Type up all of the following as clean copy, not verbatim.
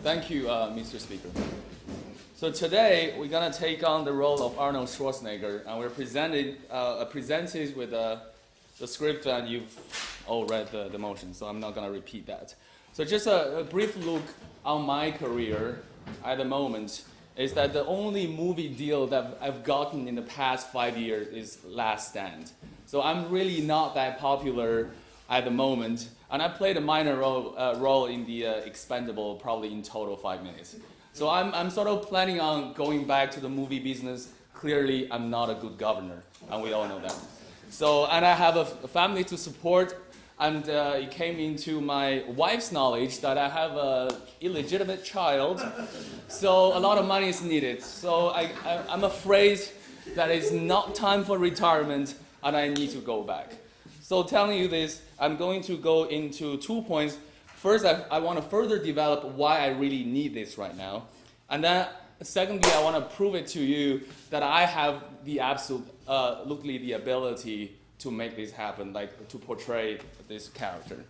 Thank you, Mr. Speaker. So today we're gonna take on the role of Arnold Schwarzenegger, and we're presented with the script, and you've all read the motion, so I'm not gonna repeat that. So just a brief look on my career at the moment is that the only movie deal that I've gotten in the past 5 years is Last Stand. So I'm really not that popular at the moment, and I played a minor role in the Expendable, probably in total 5 minutes. So I'm sort of planning on going back to the movie business. Clearly, I'm not a good governor, and we all know that. So, and I have a family to support, and it came into my wife's knowledge that I have an illegitimate child, so a lot of money is needed. So I'm afraid that it's not time for retirement, and I need to go back. So telling you this, I'm going to go into 2 points. First, I want to further develop why I really need this right now. And then secondly, I want to prove it to you that I have the absolutely the ability to make this happen, like to portray this character.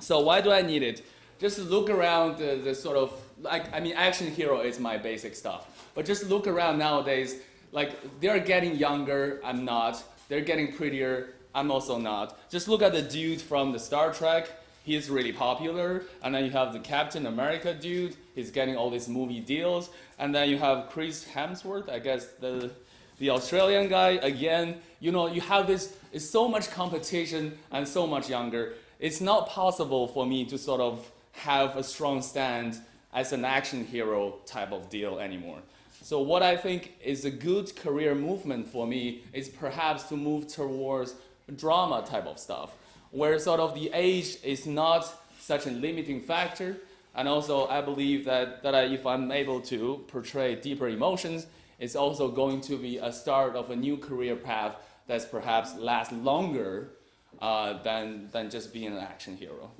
So why do I need it? Just look around the sort of, action hero is my basic stuff. But just look around nowadays, like they're getting younger, I'm not. They're getting prettier, I'm also not. Just look at the dude from the Star Trek. He's really popular. And then you have the Captain America dude. He's getting all these movie deals. And then you have Chris Hemsworth, I guess the Australian guy. Again, you have this, it's so much competition and so much younger. It's not possible for me to sort of have a strong stand as an action hero type of deal anymore. So what I think is a good career movement for me is perhaps to move towards drama type of stuff, where sort of the age is not such a limiting factor. And also I believe that if I'm able to portray deeper emotions, it's also going to be a start of a new career path that's perhaps lasts longer than just being an action hero.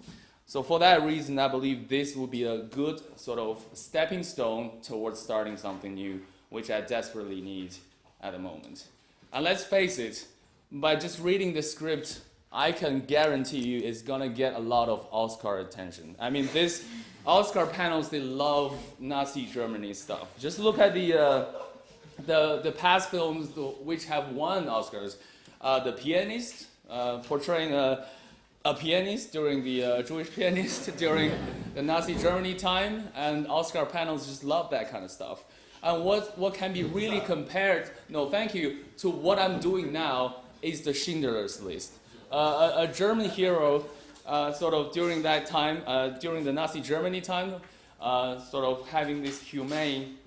So for that reason, I believe this will be a good sort of stepping stone towards starting something new, which I desperately need at the moment. And let's face it, by just reading the script, I can guarantee you it's gonna get a lot of Oscar attention. I mean, this Oscar panels, they love Nazi Germany stuff. Just look at the past films which have won Oscars. The Pianist, portraying a pianist during the Jewish pianist during the Nazi Germany time, and Oscar panels just love that kind of stuff. And what can be really compared, to what I'm doing now is the Schindler's List. A German hero, sort of during that time, during the Nazi Germany time, sort of having this humane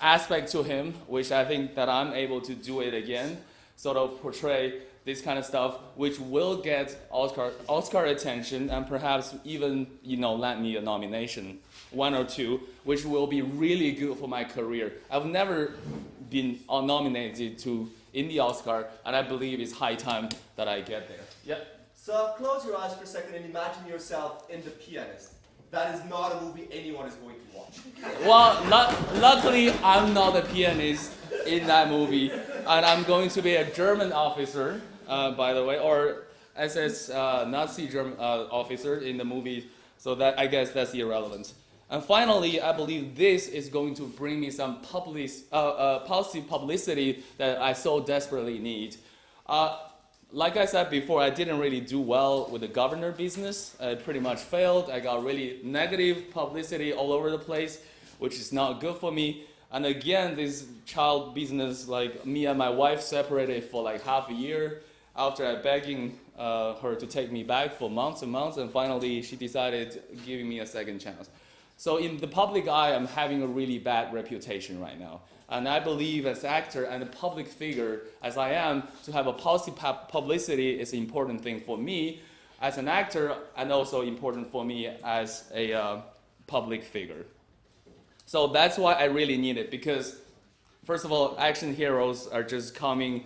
aspect to him, which I think that I'm able to do it again, sort of portray this kind of stuff, which will get Oscar attention and perhaps even, land me a nomination, 1 or 2, which will be really good for my career. I've never been nominated in the Oscar, and I believe it's high time that I get there. Yep. So close your eyes for a second and imagine yourself in The Pianist. That is not a movie anyone is going to watch. Well, luckily I'm not a pianist in that movie, and I'm going to be a German officer, by the way, or SS Nazi German officer in the movie, so that I guess that's irrelevant. And finally, I believe this is going to bring me some positive publicity that I so desperately need. Like I said before, I didn't really do well with the governor business. I pretty much failed. I got really negative publicity all over the place, which is not good for me. And again, this child business, like me and my wife separated for like half a year after I begging her to take me back for months and months, and finally she decided giving me a second chance. So in the public eye, I'm having a really bad reputation right now. And I believe as an actor and a public figure, as I am, to have a positive publicity is an important thing for me as an actor, and also important for me as a public figure. So that's why I really need it, because first of all, action heroes are just becoming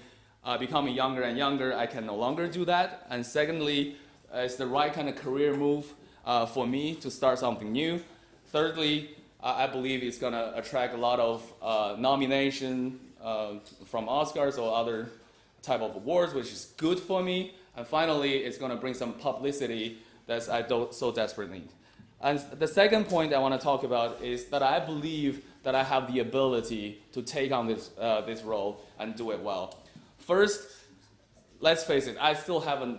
younger and younger. I can no longer do that. And secondly, it's the right kind of career move for me to start something new. Thirdly, I believe it's going to attract a lot of nomination from Oscars or other type of awards, which is good for me. And finally, it's going to bring some publicity that I so desperately need. And the second point I want to talk about is that I believe that I have the ability to take on this role and do it well. First, let's face it, I still have a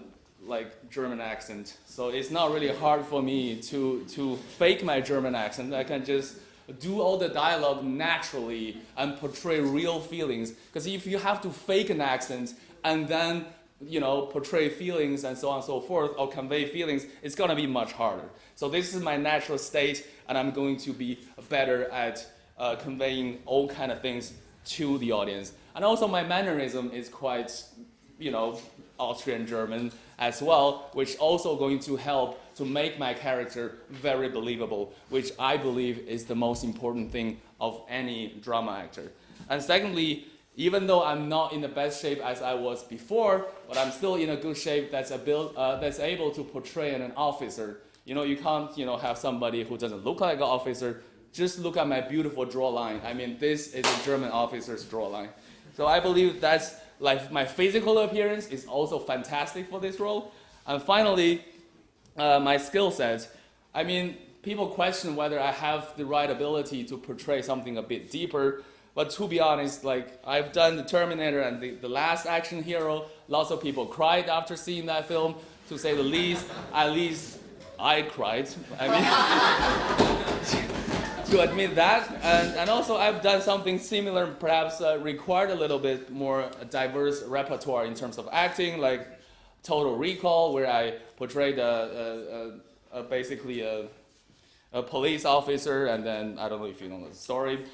German accent, so it's not really hard for me to fake my German accent. I can just do all the dialogue naturally and portray real feelings. Because if you have to fake an accent and then portray feelings and so on and so forth, or convey feelings, it's going to be much harder. So this is my natural state, and I'm going to be better at conveying all kind of things to the audience. And also my mannerism is quite, Austrian German as well, which also going to help to make my character very believable, which I believe is the most important thing of any drama actor. And secondly, even though I'm not in the best shape as I was before, but I'm still in a good shape that's able to portray an officer. You can't, have somebody who doesn't look like an officer. Just look at my beautiful jawline. I mean, this is a German officer's jawline. So I believe that's my physical appearance is also fantastic for this role. And finally, my skill set. I mean, people question whether I have the right ability to portray something a bit deeper. But to be honest, I've done the Terminator and the Last Action Hero. Lots of people cried after seeing that film. To say the least, at least I cried. I mean, to admit that. And also I've done something similar, perhaps required a little bit more diverse repertoire in terms of acting, like Total Recall, where I portrayed basically a police officer, and then, I don't know if you know the story,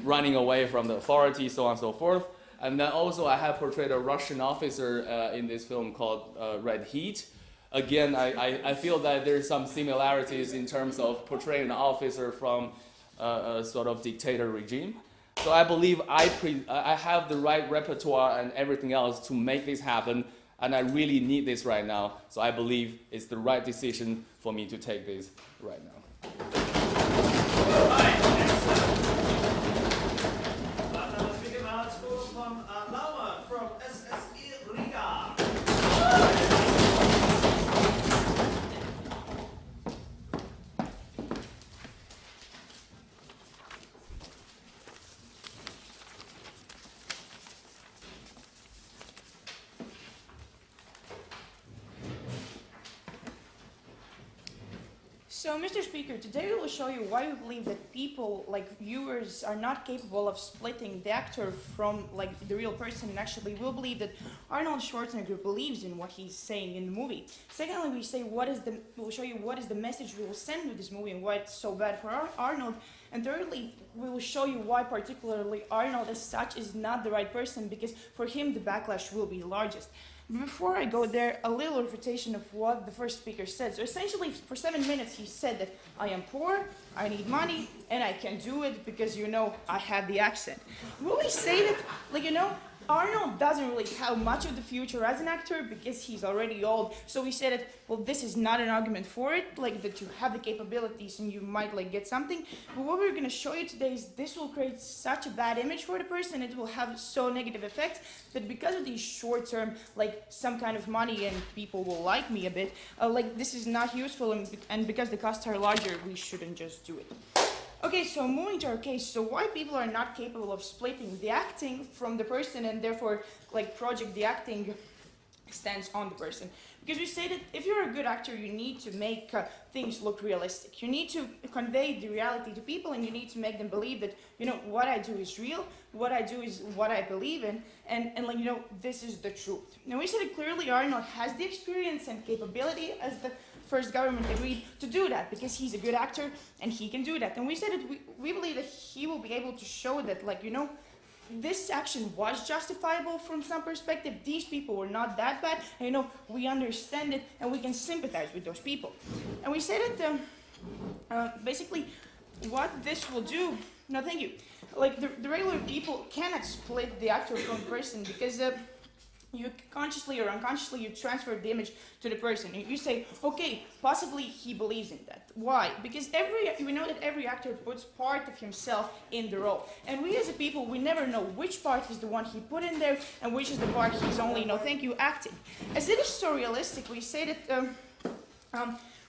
running away from the authorities, so on and so forth. And then also I have portrayed a Russian officer in this film called Red Heat. Again, I feel that there's some similarities in terms of portraying an officer from a sort of dictator regime. So I believe I have the right repertoire and everything else to make this happen, and I really need this right now. So I believe it's the right decision for me to take this right now. From SSE Riga. So, Mr. Speaker, today we will show you why we believe that people, like viewers, are not capable of splitting the actor from the real person, and actually will believe that Arnold Schwarzenegger believes in what he's saying in the movie. Secondly, we'll show you what is the message we will send with this movie and why it's so bad for Arnold. And thirdly, we will show you why particularly Arnold as such is not the right person, because for him the backlash will be the largest. Before I go there, a little refutation of what the first speaker said. So essentially, for 7 minutes, he said that I am poor, I need money, and I can do it because, I have the accent. Will we say that, Arnold doesn't really have much of the future as an actor because he's already old. So we said that, well, this is not an argument for it, that you have the capabilities and you might get something. But what we're going to show you today is this will create such a bad image for the person. It will have so negative effects that because of these short term, some kind of money and people will like me a bit, this is not useful. And because the costs are larger, we shouldn't just do it. Okay, so moving to our case, so why people are not capable of splitting the acting from the person and therefore project the acting stance on the person. Because we say that if you're a good actor, you need to make things look realistic. You need to convey the reality to people, and you need to make them believe that, what I do is real, what I do is what I believe in, and this is the truth. Now we said that clearly Arnold has the experience and capability, as the first government agreed, to do that because he's a good actor and he can do that. And we said that we believe that he will be able to show that, this action was justifiable from some perspective. These people were not that bad. And, we understand it and we can sympathize with those people. And we said that basically what this will do, no thank you, the regular people cannot split the actor from the person because you consciously or unconsciously you transfer the image to the person. You say, okay, possibly he believes in that. Why? Because we know that every actor puts part of himself in the role. And we as a people, we never know which part is the one he put in there and which is the part he's only, no thank you, acting. As it is so realistic, we say that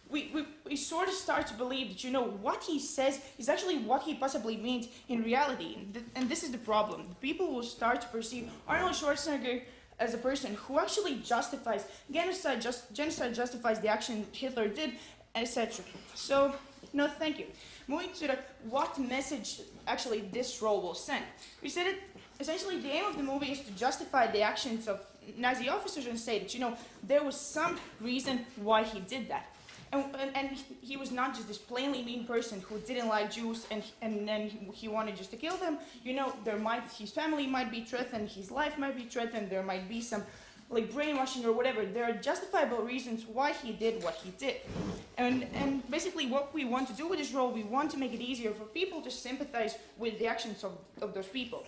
we sort of start to believe that, you know, what he says is actually what he possibly means in reality. And this is the problem. People will start to perceive Arnold Schwarzenegger as a person who actually justifies genocide, genocide justifies the action Hitler did, etc. So, no, thank you. Moving to what message actually this role will send. We said it, essentially the aim of the movie is to justify the actions of Nazi officers and say that, you know, there was some reason why he did that. And he was not just this plainly mean person who didn't like Jews and then he wanted just to kill them. You know, his family might be threatened, his life might be threatened, there might be some like brainwashing or whatever. There are justifiable reasons why he did what he did. And basically what we want to do with this role, we want to make it easier for people to sympathize with the actions of those people.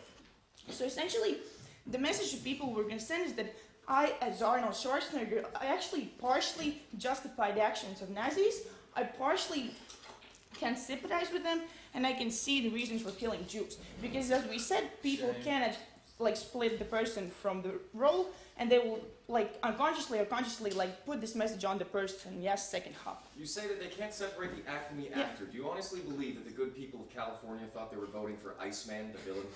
So essentially, the message to people we're going to send is that I, as Arnold Schwarzenegger, I actually partially justify the actions of Nazis. I partially can sympathize with them, and I can see the reasons for killing Jews. Because as we said, people cannot like split the person from the role, and they will like unconsciously or consciously like put this message on the person. Yes, second hop. You say that they can't separate the act from the actor. Do you honestly believe that the good people of California thought they were voting for Iceman, the villain?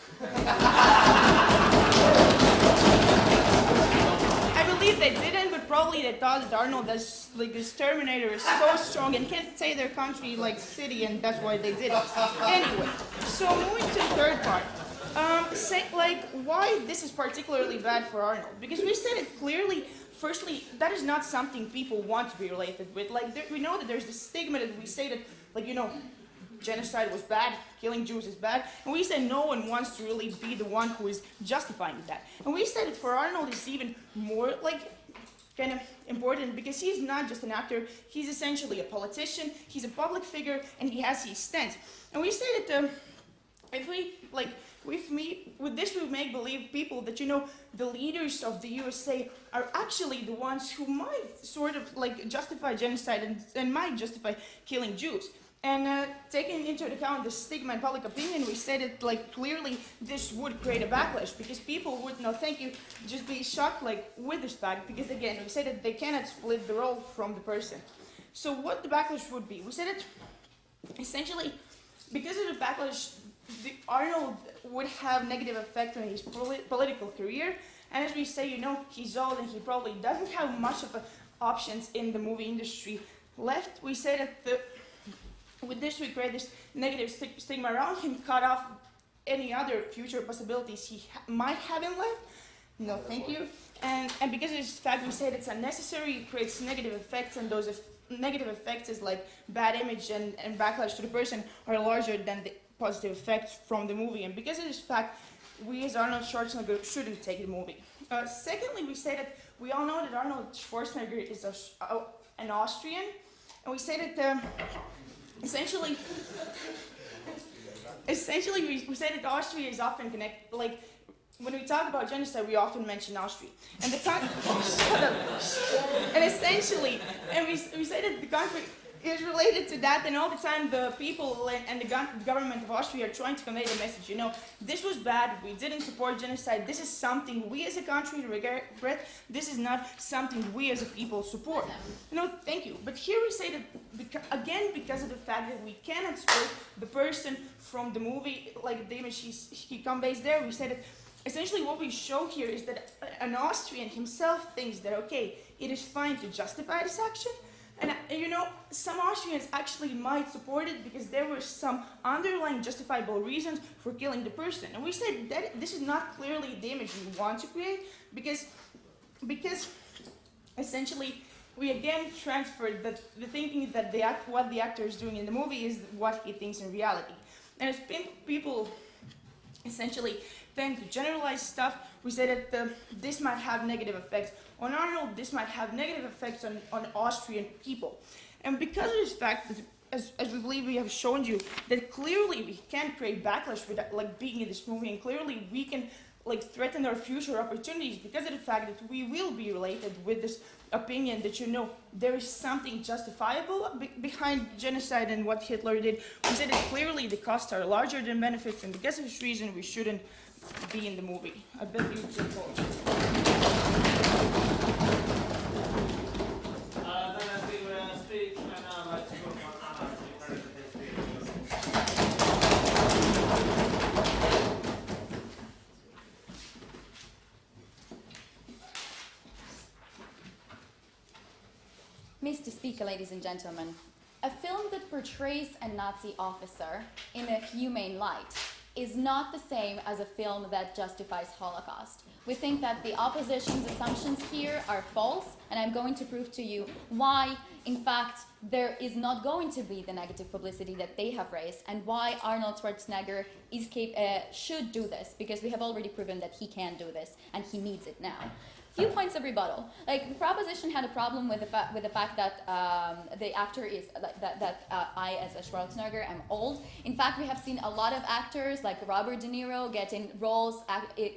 I believe they didn't, but probably they thought that Arnold, as like this Terminator, is so strong and can't say their country like city, and that's why they did it. Anyway, so moving to the third part. Say like why this is particularly bad for Arnold, because we said it clearly. Firstly, that is not something people want to be related with. Like we know that there's this stigma that we say that, like, you know, genocide was bad, killing Jews is bad, and we say no one wants to really be the one who is justifying that. And we said that for Arnold it's even more like kind of important because he's not just an actor, he's essentially a politician, he's a public figure, and he has his stance. And we say that if we like with this we make believe people that, you know, the leaders of the U.S.A. are actually the ones who might sort of like justify genocide and might justify killing Jews. And taking into account the stigma and public opinion, we said that like clearly this would create a backlash because people would, no thank you, just be shocked like with this fact, because again we said that they cannot split the role from the person. So what the backlash would be, we said it essentially because of the backlash, Arnold would have negative effect on his political career, and as we say, you know, he's old and he probably doesn't have much of options in the movie industry left. We say that with this we create this negative stigma around him, cut off any other future possibilities he might have in life. No, thank you. And because of this fact, we say that it's unnecessary, it creates negative effects, and those negative effects is like bad image and backlash to the person are larger than the positive effects from the movie. And because of this fact, we as Arnold Schwarzenegger shouldn't take the movie. Secondly, we say that we all know that Arnold Schwarzenegger is an Austrian, and we say that essentially we say that Austria is often connected, like when we talk about genocide, we often mention Austria. And and essentially, and we say that the country is related to that, and all the time the people and the government of Austria are trying to convey the message, you know, this was bad, we didn't support genocide, this is something we as a country regret, this is not something we as a people support. No, thank you. But here we say that, again, because of the fact that we cannot split the person from the movie, like the image he conveys there, we say that essentially what we show here is that an Austrian himself thinks that, okay, it is fine to justify this action. And you know, some Austrians actually might support it because there were some underlying justifiable reasons for killing the person. And we said that this is not clearly the image we want to create because essentially we again transferred the thinking that what the actor is doing in the movie is what he thinks in reality. And as people essentially tend to generalize stuff, we say that this might have negative effects on Arnold, this might have negative effects on Austrian people. And because of this fact, that as we believe we have shown you, that clearly we can create backlash with like being in this movie, and clearly we can like threaten our future opportunities because of the fact that we will be related with this opinion that, you know, there is something justifiable behind genocide and what Hitler did. We said that clearly the costs are larger than benefits, and because of this reason we shouldn't be in the movie. I bet you support. That has been a speech, and speak, ladies and gentlemen. A film that portrays a Nazi officer in a humane light is not the same as a film that justifies Holocaust. We think that the opposition's assumptions here are false, and I'm going to prove to you why, in fact, there is not going to be the negative publicity that they have raised, and why Arnold Schwarzenegger should do this, because we have already proven that he can do this, and he needs it now. Few points of rebuttal. Like, the proposition had a problem with the fact that the actor is I, as a Schwarzenegger, am old. In fact, we have seen a lot of actors like Robert De Niro getting roles,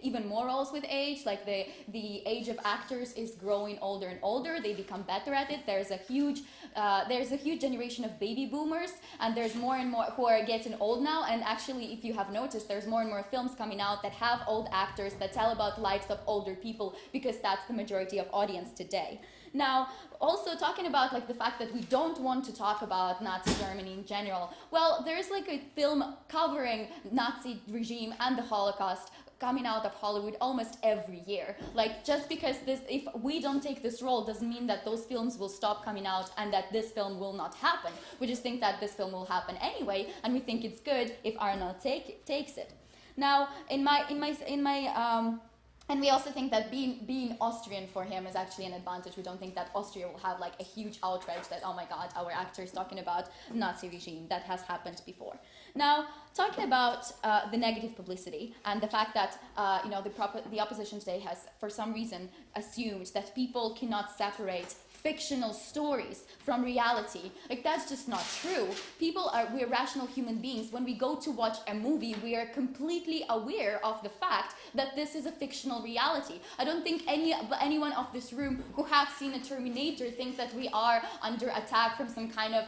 even more roles with age. Like the age of actors is growing older and older. They become better at it. There's a huge generation of baby boomers, and there's more and more who are getting old now. And actually, if you have noticed, there's more and more films coming out that have old actors that tell about lives of older people, because that's the majority of audience today. Now, also talking about like the fact that we don't want to talk about Nazi Germany in general. Well, there's like a film covering Nazi regime and the Holocaust coming out of Hollywood almost every year. Like, just because if we don't take this role doesn't mean that those films will stop coming out and that this film will not happen. We just think that this film will happen anyway, and we think it's good if Arnold takes it. Now, and we also think that being Austrian for him is actually an advantage. We don't think that Austria will have like a huge outrage that, oh my God, our actor is talking about Nazi regime. That has happened before. Now, talking about the negative publicity and the fact that the opposition today has, for some reason, assumed that people cannot separate fictional stories from reality. Like, that's just not true. We're rational human beings. When we go to watch a movie, we are completely aware of the fact that this is a fictional reality. I don't think anyone of this room who have seen a Terminator thinks that we are under attack from some kind of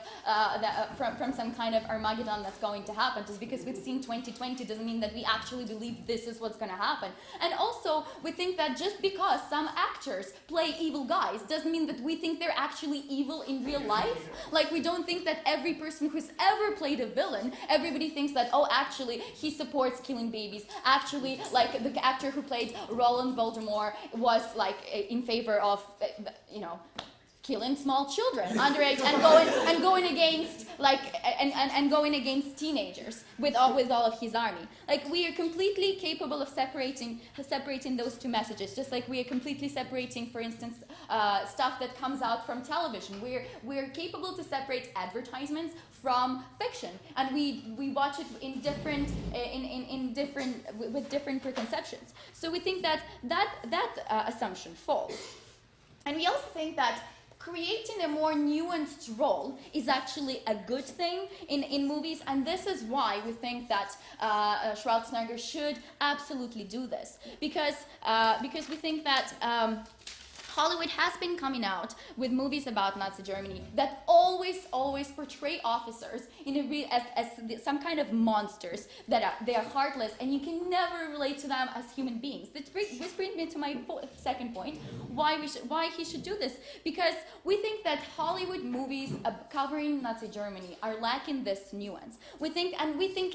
from some kind of Armageddon that's going to happen. Just because we've seen 2020 doesn't mean that we actually believe this is what's going to happen. And also, we think that just because some actors play evil guys doesn't mean that we think they're actually evil in real life. Like, we don't think that every person who's ever played a villain, everybody thinks that, oh, actually, he supports killing babies. Actually, like, the actor who played Roland Voldemort was, like, in favor of, killing small children underage and going against and going against teenagers with all of his army. Like, we are completely capable of separating those two messages, just like we are completely separating, for instance, stuff that comes out from television. We're capable to separate advertisements from fiction, and we watch it in different with different preconceptions. So we think that assumption falls, and we also think that creating a more nuanced role is actually a good thing in movies, and this is why we think that Schwarzenegger should absolutely do this, because we think that Hollywood has been coming out with movies about Nazi Germany that always portray officers as some kind of monsters, they are heartless, and you can never relate to them as human beings. This brings me to my second point, why he should do this. Because we think that Hollywood movies covering Nazi Germany are lacking this nuance. We think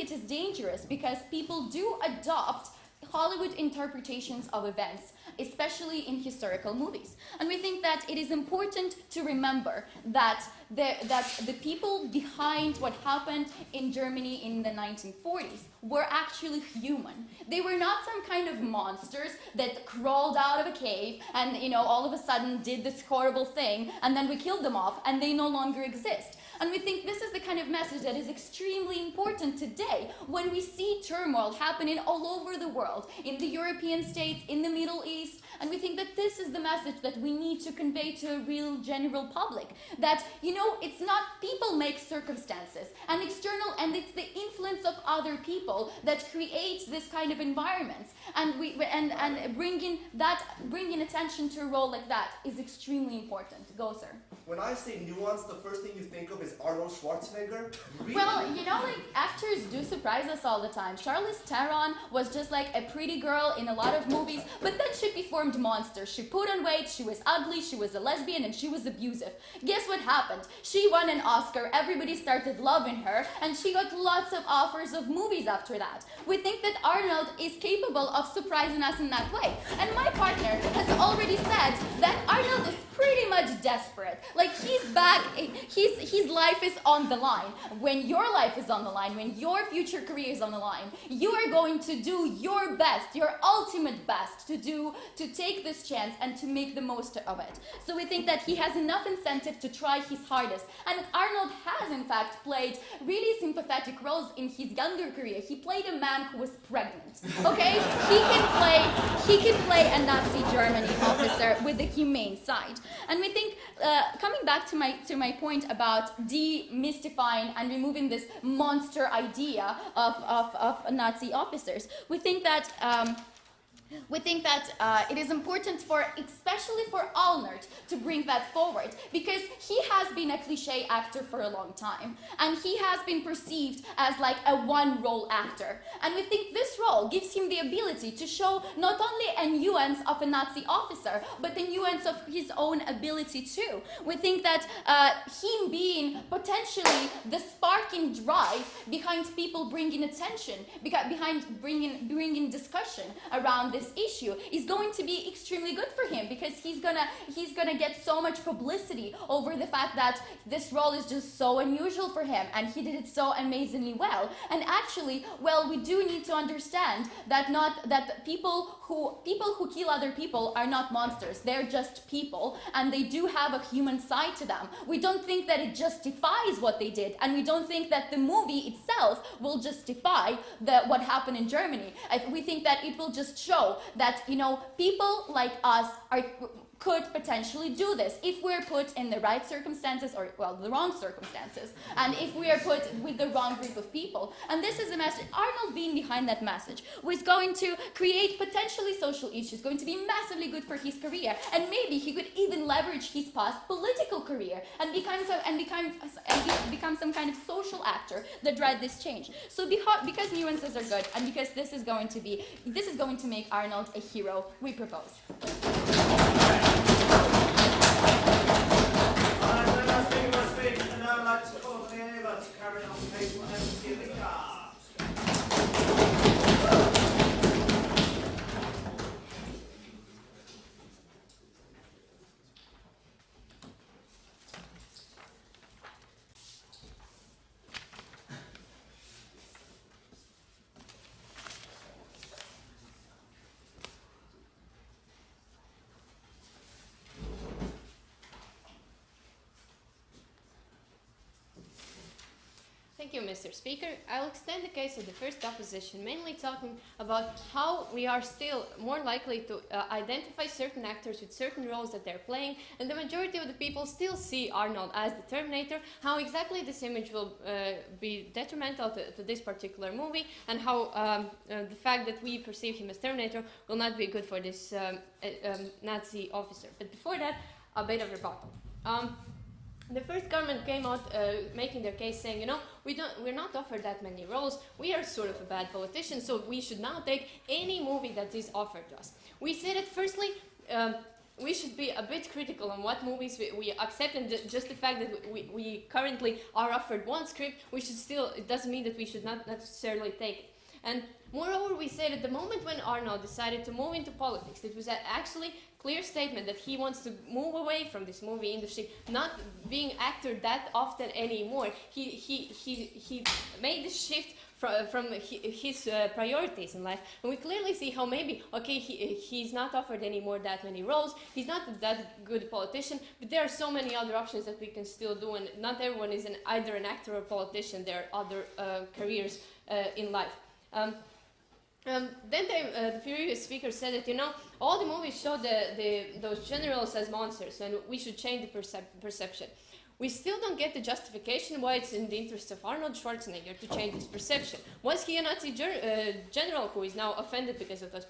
it is dangerous because people do adopt Hollywood interpretations of events, especially in historical movies. And we think that it is important to remember that the people behind what happened in Germany in the 1940s were actually human. They were not some kind of monsters that crawled out of a cave and, all of a sudden did this horrible thing, and then we killed them off and they no longer exist. And we think this is the kind of message that is extremely important today when we see turmoil happening all over the world, in the European states, in the Middle East. And we think that this is the message that we need to convey to a real general public. That, it's not people make circumstances and it's the influence of other people that creates this kind of environments. And bringing attention to a role like that is extremely important. Go, sir. When I say nuance, the first thing you think of is Arnold Schwarzenegger? Really? Well, actors do surprise us all the time. Charlize Theron was just like a pretty girl in a lot of movies, but then she performed monsters. She put on weight, she was ugly, she was a lesbian, and she was abusive. Guess what happened? She won an Oscar, everybody started loving her, and she got lots of offers of movies after that. We think that Arnold is capable of surprising us in that way. And my partner has already said that Arnold is pretty much desperate. Like he's back, his life is on the line. When your life is on the line, when your future career is on the line, you are going to do your best, your ultimate best to take this chance and to make the most of it. So we think that he has enough incentive to try his hardest. And Arnold has in fact played really sympathetic roles in his younger career. He played a man who was pregnant. Okay? he can play a Nazi Germany officer with the humane side. And we think, coming back to my point about demystifying and removing this monster idea of Nazi officers, we think that it is important especially for Arnold to bring that forward, because he has been a cliche actor for a long time, and he has been perceived as like a one-role actor. And we think this role gives him the ability to show not only a nuance of a Nazi officer, but the nuance of his own ability too. We think that him being potentially the sparking drive behind people bringing attention, behind bringing discussion around this issue is going to be extremely good for him, because he's gonna get so much publicity over the fact that this role is just so unusual for him and he did it so amazingly well. And actually, well, we do need to understand that people who kill other people are not monsters. They're just people, and they do have a human side to them. We don't think that it justifies what they did, and we don't think that the movie itself will justify what happened in Germany. We think that it will just show that, people like us could potentially do this if we're put in the right circumstances, or the wrong circumstances, and if we are put with the wrong group of people. And this is a message. Arnold being behind that message was going to create potentially social issues, going to be massively good for his career, and maybe he could even leverage his past political career and become some kind of social actor that drive this change. So because nuances are good, and because this is going to make Arnold a hero, we propose. And now I'd like to call the Eva to carry on the case for Riga. Thank you, Mr. Speaker. I'll extend the case of the first opposition, mainly talking about how we are still more likely to identify certain actors with certain roles that they're playing, and the majority of the people still see Arnold as the Terminator, how exactly this image will be detrimental to this particular movie, and how the fact that we perceive him as Terminator will not be good for this Nazi officer. But before that, a bit of rebuttal. The first government came out making their case saying, we're not offered that many roles, we are sort of a bad politician, so we should now take any movie that is offered to us. We said that firstly, we should be a bit critical on what movies we accept, and just the fact that we currently are offered one script, it doesn't mean that we should not necessarily take it. And moreover, we said at the moment when Arnold decided to move into politics, it was actually clear statement that he wants to move away from this movie industry, not being actor that often anymore. He made this shift from his priorities in life, and we clearly see how maybe, okay, he's not offered anymore that many roles, he's not that good a politician, but there are so many other options that we can still do, and not everyone is either an actor or a politician. There are other careers in life. Then the previous speaker said that, all the movies show those generals as monsters, and we should change the perception. We still don't get the justification why it's in the interest of Arnold Schwarzenegger to change this perception. Was he a Nazi general who is now offended because of those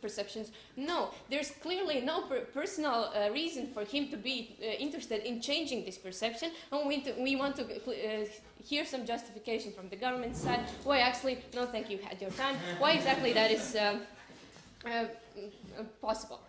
perceptions? No, there's clearly no personal reason for him to be interested in changing this perception, and we want to hear some justification from the government side why actually, no thank you, had your time, why exactly that is possible.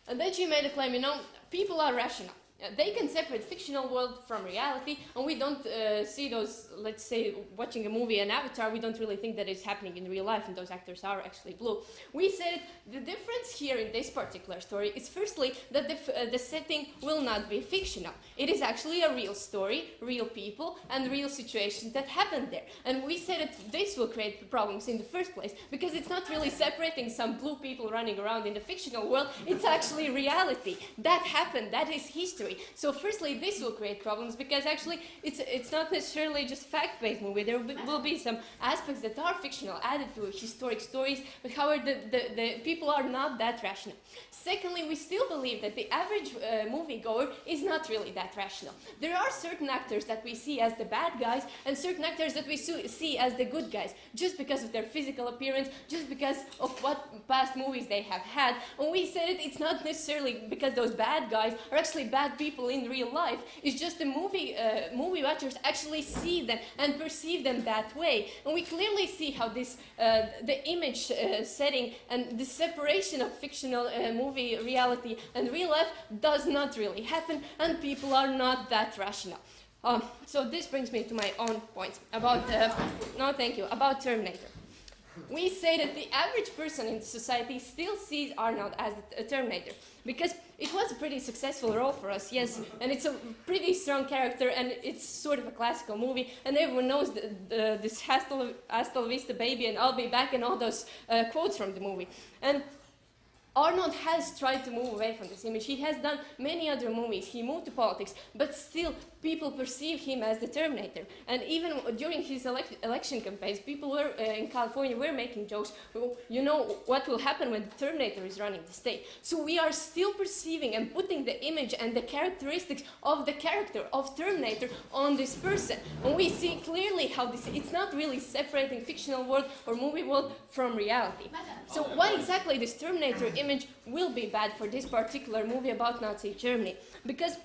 And then she made a claim, people are rational. they can separate fictional world from reality, and we don't see those, let's say, watching a movie, an Avatar, we don't really think that it's happening in real life, and those actors are actually blue. We said the difference here in this particular story is firstly that the setting will not be fictional. It is actually a real story, real people, and real situations that happen there. And we said that this will create problems in the first place, because it's not really separating some blue people running around in the fictional world, it's actually reality. That happened, that is history. So firstly, this will create problems, because actually it's not necessarily just fact-based movie. There will be some aspects that are fictional, added to historic stories, but however, the people are not that rational. Secondly, we still believe that the average moviegoer is not really that rational. There are certain actors that we see as the bad guys, and certain actors that we see as the good guys, just because of their physical appearance, just because of what past movies they have had. And we said it's not necessarily because those bad guys are actually bad people in real life. It's just the movie watchers actually see them and perceive them that way. And we clearly see how this the image setting and the separation of fictional movie reality and real life does not really happen, and people are not that rational. So this brings me to my own points about about Terminator. We say that the average person in society still sees Arnold as a Terminator, because it was a pretty successful role for us, yes, and it's a pretty strong character, and it's sort of a classical movie, and everyone knows this hasta la vista baby and I'll be back and all those quotes from the movie. And Arnold has tried to move away from this image. He has done many other movies. He moved to politics, but still people perceive him as the Terminator. And even during his election campaigns, people were in California were making jokes. You know what will happen when the Terminator is running the state. So we are still perceiving and putting the image and the characteristics of the character of Terminator on this person. And we see clearly how it's not really separating fictional world or movie world from reality. So why exactly this Terminator image will be bad for this particular movie about Nazi Germany? Because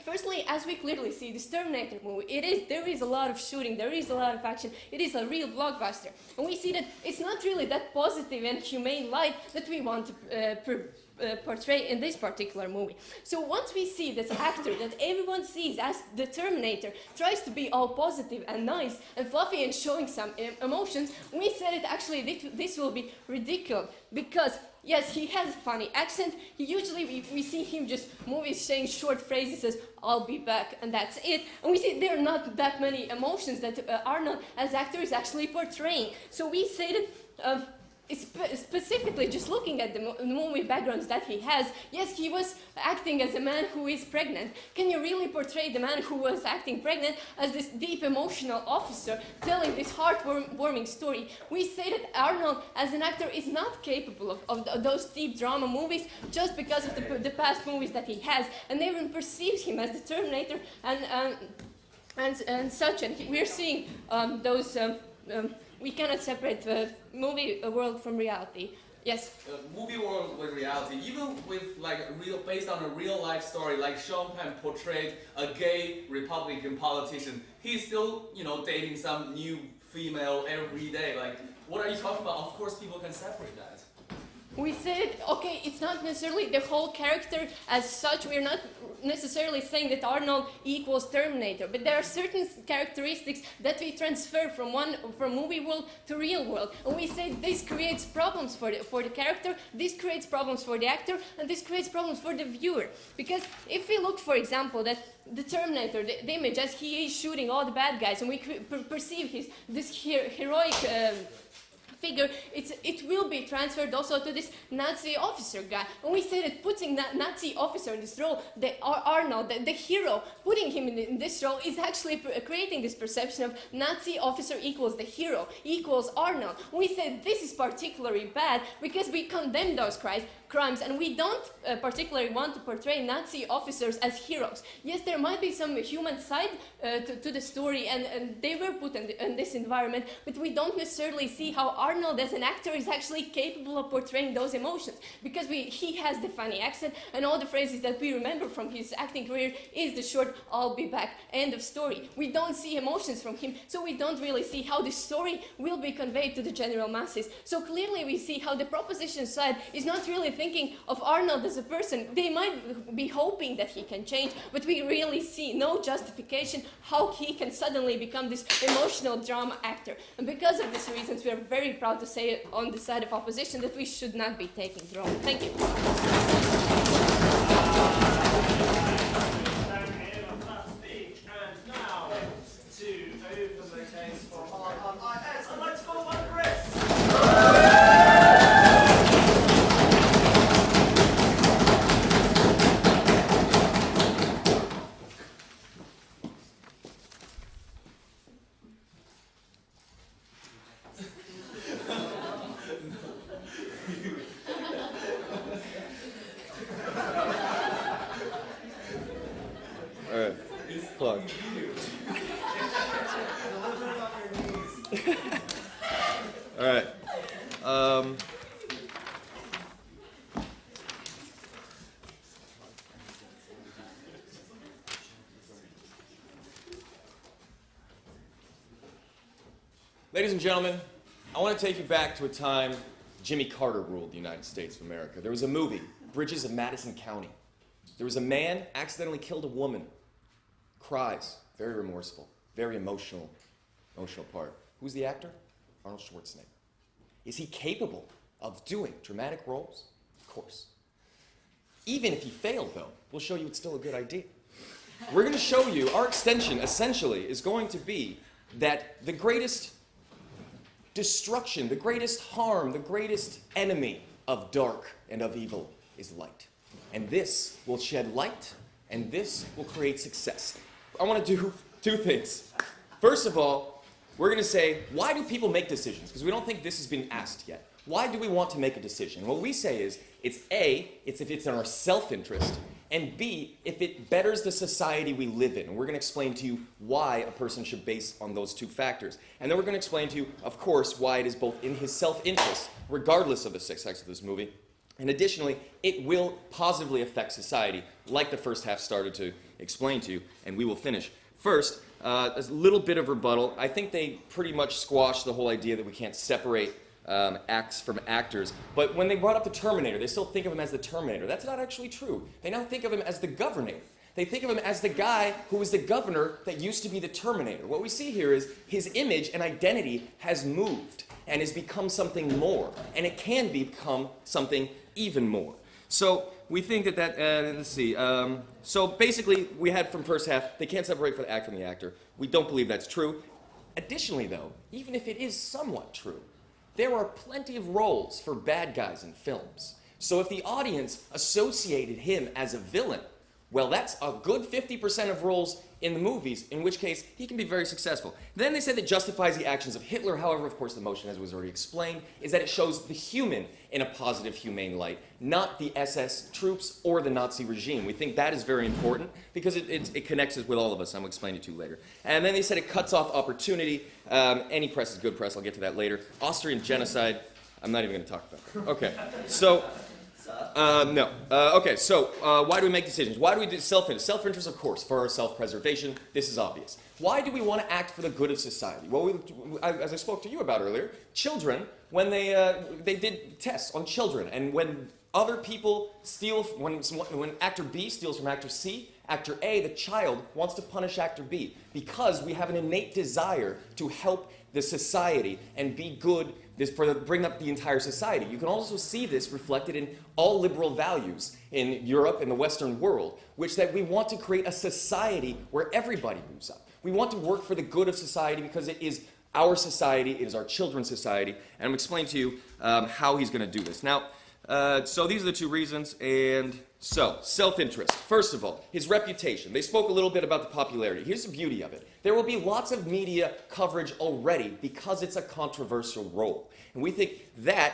firstly, as we clearly see, this Terminator movie, there is a lot of shooting, there is a lot of action, it is a real blockbuster. And we see that it's not really that positive and humane light that we want to portray in this particular movie. So once we see this actor that everyone sees as the Terminator tries to be all positive and nice and fluffy and showing some emotions, we said that actually this will be ridiculous, because yes, he has a funny accent. Usually we see him just movies saying short phrases as "I'll be back" and that's it. And we see there are not that many emotions that Arnold as actor is actually portraying. So we say that specifically just looking at the movie backgrounds that he has, yes, he was acting as a man who is pregnant. Can you really portray the man who was acting pregnant as this deep emotional officer telling this heartwarming story? We say that Arnold as an actor is not capable of those deep drama movies just because of the past movies that he has, and everyone perceives him as the Terminator and such. And we're seeing those we cannot separate the movie world from reality. Yes? Movie world with reality, even with based on a real life story, like Sean Penn portrayed a gay Republican politician. He's still, dating some new female every day. Like, what are you talking about? Of course people can separate that. We said, okay, it's not necessarily the whole character as such. We're not necessarily saying that Arnold equals Terminator, but there are certain characteristics that we transfer from movie world to real world. And we say this creates problems for the character, this creates problems for the actor, and this creates problems for the viewer. Because if we look, for example, that the Terminator, the image as he is shooting all the bad guys, and we perceive this heroic figure, it will be transferred also to this Nazi officer guy. And we say that putting that Nazi officer in this role, Arnold, the hero, putting him in this role is actually creating this perception of Nazi officer equals the hero, equals Arnold. We say this is particularly bad because we condemn those crimes, and we don't particularly want to portray Nazi officers as heroes. Yes, there might be some human side to the story, and they were put in this environment, but we don't necessarily see how Arnold as an actor is actually capable of portraying those emotions, because he has the funny accent, and all the phrases that we remember from his acting career is the short "I'll be back," end of story. We don't see emotions from him, so we don't really see how the story will be conveyed to the general masses. So clearly we see how the proposition side is not really thinking of Arnold as a person. They might be hoping that he can change, but we really see no justification how he can suddenly become this emotional drama actor. And because of these reasons, we are very proud to say on the side of opposition that we should not be taking the role. Thank you. Let's go on, Chris. All right, plug. All right. Ladies and gentlemen, I want to take you back to a time Jimmy Carter ruled the United States of America. There was a movie, Bridges of Madison County. There was a man accidentally killed a woman. Cries, very remorseful, very emotional part. Who's the actor? Arnold Schwarzenegger. Is he capable of doing dramatic roles? Of course. Even if he failed, though, we'll show you it's still a good idea. We're going to show you, our extension, essentially, is going to be that the greatest destruction, the greatest harm, the greatest enemy of dark and of evil is light. And this will shed light, and this will create success. I want to do two things. First of all, we're going to say, why do people make decisions? Because we don't think this has been asked yet. Why do we want to make a decision? What we say is, it's A, it's if it's in our self-interest, and B, if it betters the society we live in. And we're going to explain to you why a person should base on those two factors. And then we're going to explain to you, of course, why it is both in his self-interest, regardless of the sex of this movie, and additionally, it will positively affect society, like the first half started to explain to you, and we will finish. First, a little bit of rebuttal. I think they pretty much squashed the whole idea that we can't separate acts from actors. But when they brought up the Terminator, they still think of him as the Terminator. That's not actually true. They now think of him as the Governor. They think of him as the guy who was the governor that used to be the Terminator. What we see here is his image and identity has moved and has become something more. And it can become something even more. So we think that let's see. So basically, we had from first half, they can't separate for the actor and the actor. We don't believe that's true. Additionally, though, even if it is somewhat true, there are plenty of roles for bad guys in films. So if the audience associated him as a villain, well, that's a good 50% of roles in the movies, in which case he can be very successful. Then they said that justifies the actions of Hitler. However, of course, the motion, as was already explained, is that it shows the human in a positive, humane light, not the SS troops or the Nazi regime. We think that is very important because it connects us with all of us. I'm going to explain it to you later. And then they said it cuts off opportunity. Any press is good press. I'll get to that later. Austrian genocide, I'm not even going to talk about. Okay, so... no. Okay, so why do we make decisions? Why do we do self-interest? Self-interest, of course, for our self-preservation. This is obvious. Why do we want to act for the good of society? Well, as I spoke to you about earlier, children, when they did tests on children, and when other people steal, when actor B steals from actor C, actor A, the child, wants to punish actor B because we have an innate desire to help the society and be good, bring up the entire society. You can also see this reflected in all liberal values in Europe and the Western world, which that we want to create a society where everybody moves up. We want to work for the good of society because it is our society, it is our children's society, and I'm explaining to you how he's going to do this. Now, so these are the two reasons, and so, self-interest. First of all, his reputation. They spoke a little bit about the popularity. Here's the beauty of it. There will be lots of media coverage already because it's a controversial role. And we think that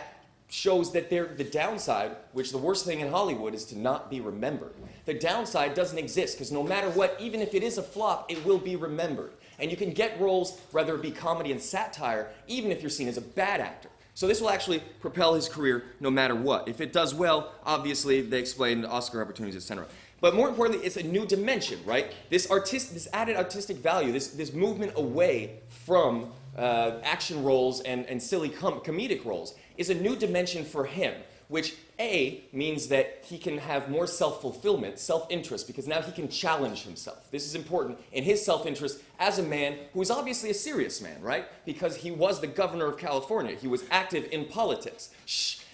shows that the downside, which the worst thing in Hollywood is to not be remembered. The downside doesn't exist because no matter what, even if it is a flop, it will be remembered. And you can get roles, whether it be comedy and satire, even if you're seen as a bad actor. So this will actually propel his career no matter what. If it does well, obviously they explain Oscar opportunities, etc. But more importantly, it's a new dimension, right? This added artistic value, this movement away from action roles and silly comedic roles is a new dimension for him, which A, means that he can have more self-fulfillment, self-interest, because now he can challenge himself. This is important in his self-interest as a man who is obviously a serious man, right? Because he was the governor of California. He was active in politics.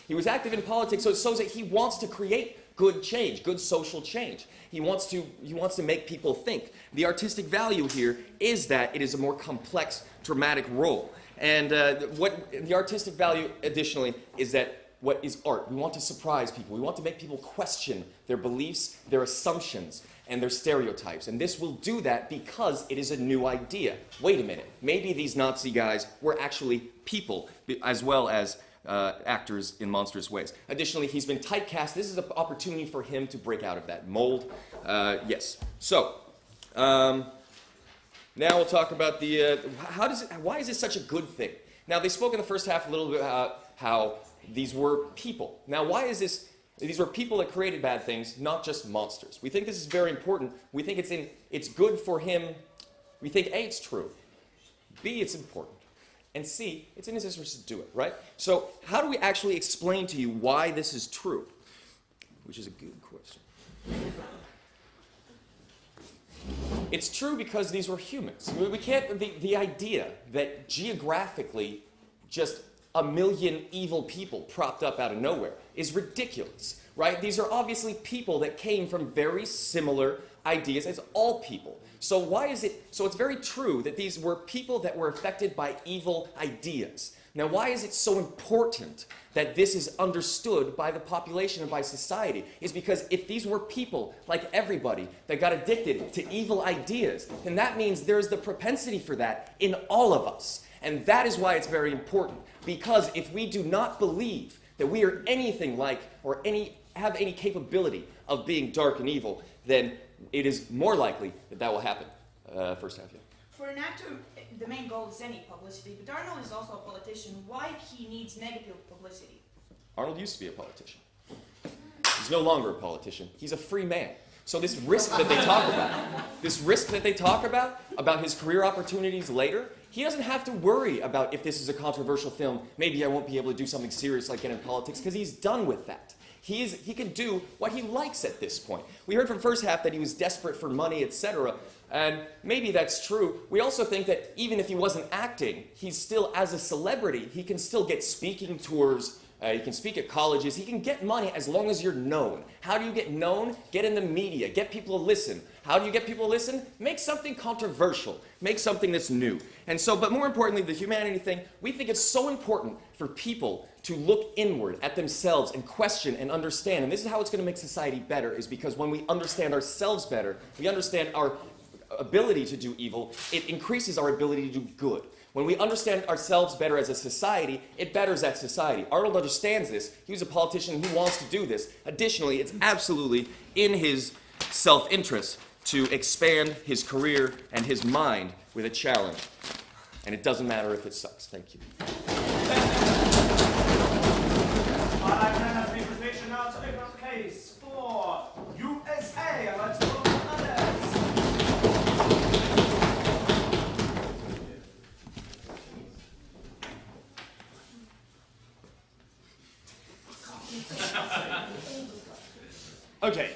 He was active in politics, so it shows that he wants to create good change, good social change. He wants to make people think. The artistic value here is that it is a more complex, dramatic role. And what the artistic value, additionally, is that what is art? We want to surprise people. We want to make people question their beliefs, their assumptions, and their stereotypes. And this will do that because it is a new idea. Wait a minute. Maybe these Nazi guys were actually people, as well as actors in monstrous ways. Additionally, he's been typecast. This is an opportunity for him to break out of that mold. Yes. So, now we'll talk about the, why is this such a good thing? Now, they spoke in the first half a little bit about how these were people. Now, why is this? These were people that created bad things, not just monsters. We think this is very important. We think it's good for him. We think A, it's true. B, it's important. And C, it's in his interest to do it, right? So how do we actually explain to you why this is true? Which is a good question. It's true because these were humans. We can't, the idea that geographically just a million evil people propped up out of nowhere is ridiculous, right? These are obviously people that came from very similar ideas as all people. So why is it, so it's very true that these were people that were affected by evil ideas. Now, why is it so important that this is understood by the population and by society? Is because if these were people, like everybody, that got addicted to evil ideas, then that means there's the propensity for that in all of us. And that is why it's very important. Because if we do not believe that we are anything like or have any capability of being dark and evil, then it is more likely that that will happen. First half, yeah. For an actor, the main goal is any publicity, but Arnold is also a politician. Why he needs negative publicity? Arnold used to be a politician. He's no longer a politician. He's a free man. So this risk that they talk about his career opportunities later, he doesn't have to worry about if this is a controversial film, maybe I won't be able to do something serious like get in politics, because he's done with that. He can do what he likes at this point. We heard from first half that he was desperate for money, etc. And maybe that's true. We also think that even if he wasn't acting, he's still, as a celebrity, he can still get speaking tours, he can speak at colleges, he can get money as long as you're known. How do you get known? Get in the media, get people to listen. How do you get people to listen? Make something controversial, make something that's new. And so, but more importantly, the humanity thing, we think it's so important for people to look inward at themselves and question and understand. And this is how it's going to make society better, is because when we understand ourselves better, we understand our ability to do evil, it increases our ability to do good. When we understand ourselves better as a society, it betters that society. Arnold understands this. He was a politician. He wants to do this. Additionally, it's absolutely in his self-interest to expand his career and his mind with a challenge. And it doesn't matter if it sucks. Thank you. I'd like to have speaker's now to open up the case for U.S.A. I'd like to welcome others. Okay.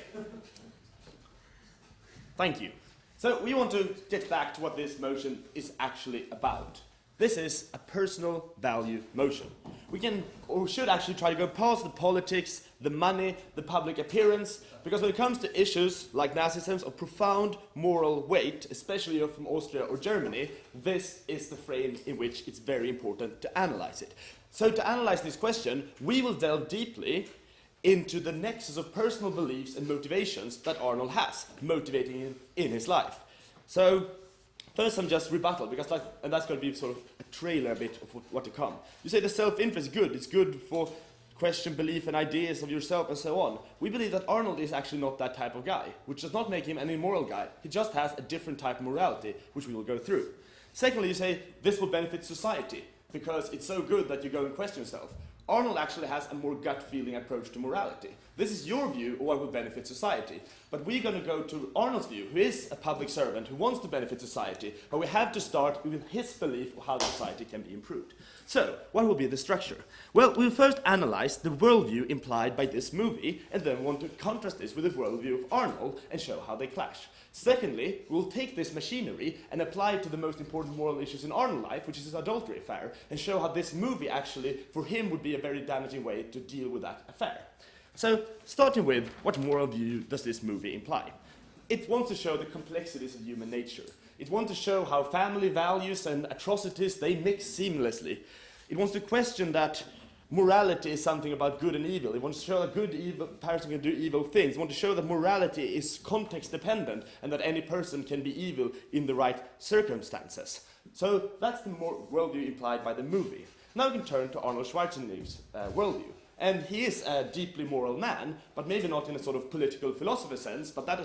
Thank you. So we want to get back to what this motion is actually about. This is a personal value motion. We can, or should actually try to go past the politics, the money, the public appearance, because when it comes to issues like Nazism of profound moral weight, especially from Austria or Germany, this is the frame in which it's very important to analyze it. So to analyze this question, we will delve deeply into the nexus of personal beliefs and motivations that Arnold has, motivating him in his life. So, first I'm just rebuttal, because and that's going to be sort of a trailer a bit of what to come. You say the self-interest is good, it's good for question belief and ideas of yourself and so on. We believe that Arnold is actually not that type of guy, which does not make him an immoral guy. He just has a different type of morality, which we will go through. Secondly, you say this will benefit society. because it's so good that you go and question yourself. Arnold actually has a more gut-feeling approach to morality. This is your view of what would benefit society. But we're going to go to Arnold's view, who is a public servant, who wants to benefit society, but we have to start with his belief of how society can be improved. So, what will be the structure? Well, we'll first analyze the worldview implied by this movie, and then want to contrast this with the worldview of Arnold and show how they clash. Secondly, we'll take this machinery and apply it to the most important moral issues in Arnold's life, which is his adultery affair, and show how this movie actually, for him, would be a very damaging way to deal with that affair. So, starting with, what moral view does this movie imply? It wants to show the complexities of human nature. It wants to show how family values and atrocities, they mix seamlessly. It wants to question that morality is something about good and evil. It wants to show that good evil person can do evil things. It wants to show that morality is context dependent and that any person can be evil in the right circumstances. So that's the worldview implied by the movie. Now we can turn to Arnold Schwarzenegger's worldview. And he is a deeply moral man, but maybe not in a sort of political philosophy sense, but there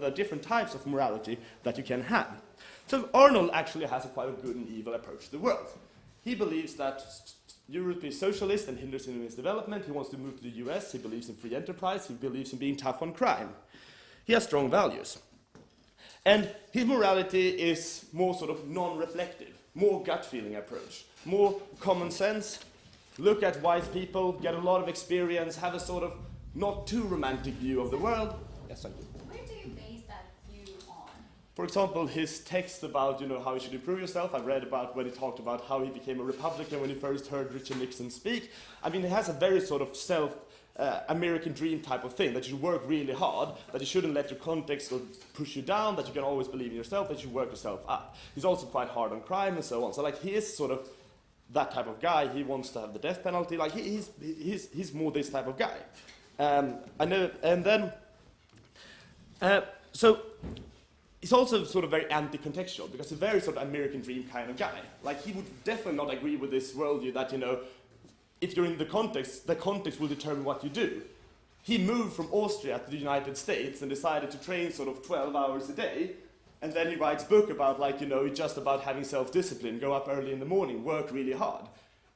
are different types of morality that you can have. So Arnold actually has a quite a good and evil approach to the world. He believes that Europe is socialist and hinders in its development. He wants to move to the U.S. He believes in free enterprise. He believes in being tough on crime. He has strong values. And his morality is more sort of non-reflective, more gut-feeling approach, more common sense, look at wise people, get a lot of experience, have a sort of not too romantic view of the world. Yes, thank you. Where do you base that view on? For example, his text about how you should improve yourself. I've read about when he talked about how he became a Republican when he first heard Richard Nixon speak. I mean, he has a very sort of American dream type of thing, that you should work really hard, that you shouldn't let your context push you down, that you can always believe in yourself, that you work yourself up. He's also quite hard on crime and so on. So like he is sort of that type of guy. He wants to have the death penalty. Like he's more this type of guy. I know, and then so he's also sort of very anti-contextual because he's a very sort of American dream kind of guy. Like he would definitely not agree with this worldview that if you're in the context will determine what you do. He moved from Austria to the United States and decided to train sort of 12 hours a day. And then he writes a book about, it's just about having self-discipline, go up early in the morning, work really hard.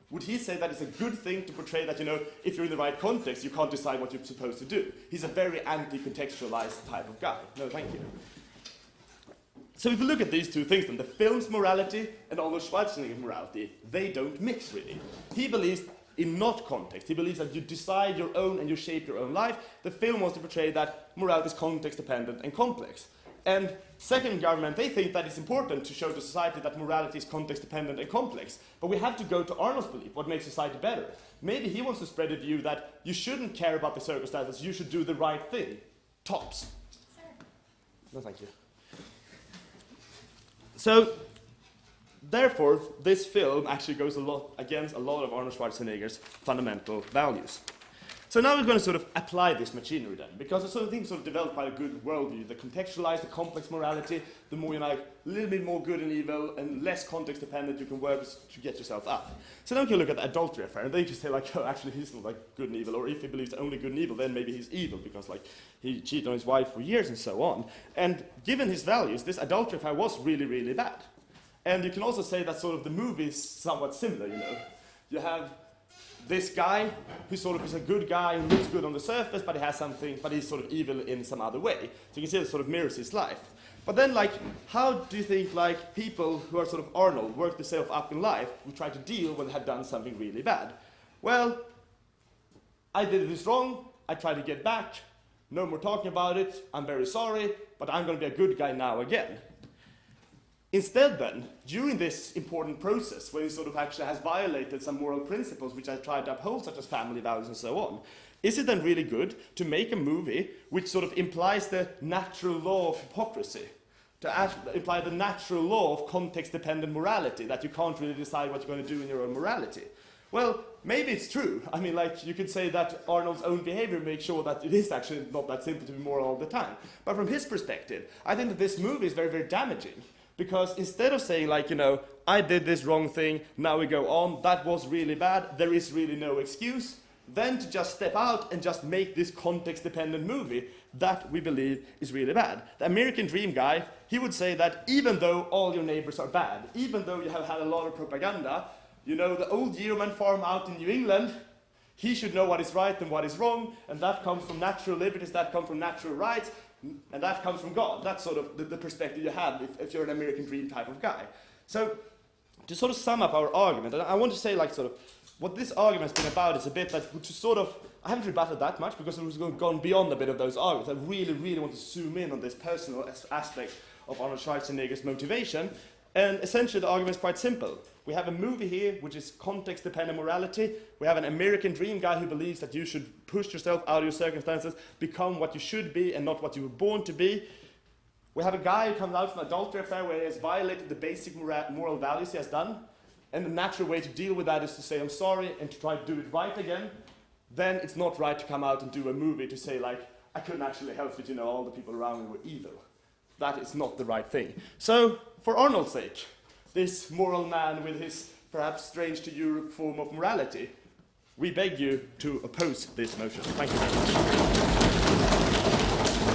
Would he say that it's a good thing to portray that, if you're in the right context, you can't decide what you're supposed to do? He's a very anti-contextualized type of guy. No, thank you. So if you look at these two things, then the film's morality and Arnold Schwarzenegger's morality, they don't mix really. He believes in not context. He believes that you decide your own and you shape your own life. The film wants to portray that morality is context-dependent and complex. And second government, they think that it's important to show to society that morality is context-dependent and complex. But we have to go to Arnold's belief, what makes society better. Maybe he wants to spread a view that you shouldn't care about the circumstances, you should do the right thing. Tops. Sir. No, thank you. So, therefore, this film actually goes against a lot of Arnold Schwarzenegger's fundamental values. So now we're going to sort of apply this machinery then, because the sort of things sort of develop quite a good worldview. The contextualize, the complex morality, the more a little bit more good and evil, and less context dependent you can work to get yourself up. So now we can look at the adultery affair, and they just say actually he's not good and evil, or if he believes only good and evil, then maybe he's evil, because he cheated on his wife for years and so on. And given his values, this adultery affair was really, really bad. And you can also say that sort of the movie is somewhat similar, You have this guy who sort of is a good guy and looks good on the surface, but he has something, but he's sort of evil in some other way. So you can see it sort of mirrors his life. But then, how do you think, people who are sort of Arnold work themselves up in life who try to deal when they have done something really bad? Well, I did this wrong, I tried to get back, no more talking about it, I'm very sorry, but I'm going to be a good guy now again. Instead then, during this important process, where he sort of actually has violated some moral principles which I tried to uphold, such as family values and so on, is it then really good to make a movie which sort of implies the natural law of hypocrisy? To imply the natural law of context-dependent morality, that you can't really decide what you're going to do in your own morality? Well, maybe it's true. I mean, you could say that Arnold's own behavior makes sure that it is actually not that simple to be moral all the time. But from his perspective, I think that this movie is very, very damaging. Because instead of saying, I did this wrong thing, now we go on, that was really bad, there is really no excuse, then to just step out and just make this context-dependent movie, that we believe is really bad. The American dream guy, he would say that even though all your neighbors are bad, even though you have had a lot of propaganda, you know, the old yeoman farm out in New England, he should know what is right and what is wrong, and that comes from natural liberties, that comes from natural rights, and that comes from God. That's sort of the perspective you have if you're an American dream type of guy. So, to sort of sum up our argument, and I want to say, like, sort of, what this argument has been about is a bit that to sort of, I haven't rebutted that much because it was gone beyond a bit of those arguments. I really, really want to zoom in on this personal aspect of Arnold Schwarzenegger's motivation. And essentially the argument is quite simple. We have a movie here which is context-dependent morality. We have an American dream guy who believes that you should push yourself out of your circumstances, become what you should be and not what you were born to be. We have a guy who comes out from an adultery affair where he has violated the basic moral values he has done. And the natural way to deal with that is to say, I'm sorry, and to try to do it right again. Then it's not right to come out and do a movie to say, like, I couldn't actually help it, you know, all the people around me were evil. That is not the right thing. So, for Arnold's sake, this moral man with his perhaps strange to Europe form of morality, we beg you to oppose this motion. Thank you very much.